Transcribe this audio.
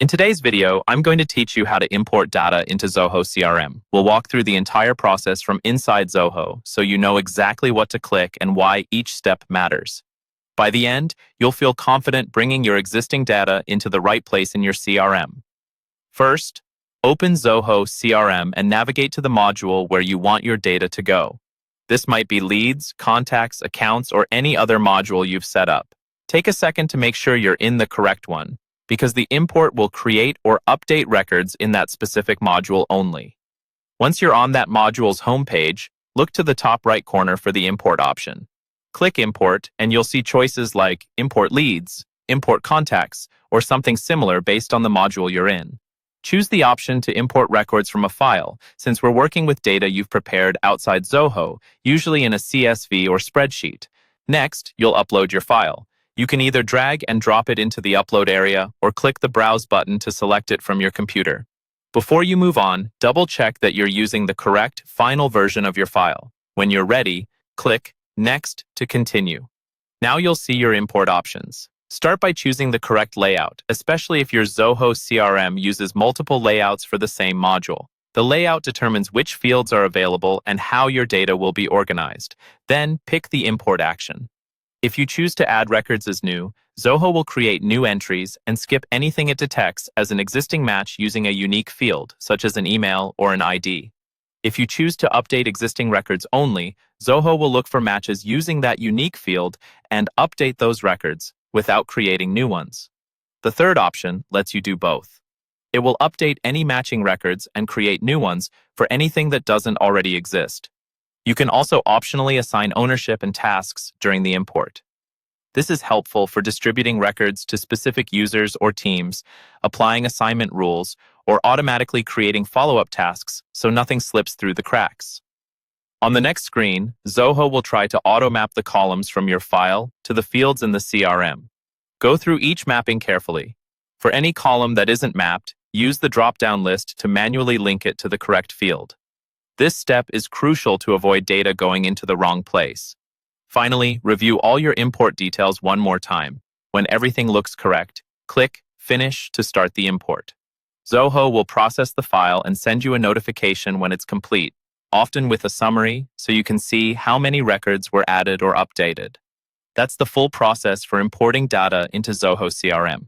In today's video, I'm going to teach you how to import data into Zoho CRM. We'll walk through the entire process from inside Zoho so you know exactly what to click and why each step matters. By the end, you'll feel confident bringing your existing data into the right place in your CRM. First, open Zoho CRM and navigate to the module where you want your data to go. This might be leads, contacts, accounts, or any other module you've set up. Take a second to make sure you're in the correct one, because the import will create or update records in that specific module only. Once you're on that module's homepage, look to the top right corner for the import option. Click Import, and you'll see choices like Import Leads, Import Contacts, or something similar based on the module you're in. Choose the option to import records from a file, since we're working with data you've prepared outside Zoho, usually in a CSV or spreadsheet. Next, you'll upload your file. You can either drag and drop it into the upload area or click the Browse button to select it from your computer. Before you move on, double-check that you're using the correct final version of your file. When you're ready, click Next to continue. Now you'll see your import options. Start by choosing the correct layout, especially if your Zoho CRM uses multiple layouts for the same module. The layout determines which fields are available and how your data will be organized. Then pick the import action. If you choose to add records as new, Zoho will create new entries and skip anything it detects as an existing match using a unique field, such as an email or an ID. If you choose to update existing records only, Zoho will look for matches using that unique field and update those records without creating new ones. The third option lets you do both. It will update any matching records and create new ones for anything that doesn't already exist. You can also optionally assign ownership and tasks during the import. This is helpful for distributing records to specific users or teams, applying assignment rules, or automatically creating follow-up tasks so nothing slips through the cracks. On the next screen, Zoho will try to auto-map the columns from your file to the fields in the CRM. Go through each mapping carefully. For any column that isn't mapped, use the drop-down list to manually link it to the correct field. This step is crucial to avoid data going into the wrong place. Finally, review all your import details one more time. When everything looks correct, click Finish to start the import. Zoho will process the file and send you a notification when it's complete, often with a summary, so you can see how many records were added or updated. That's the full process for importing data into Zoho CRM.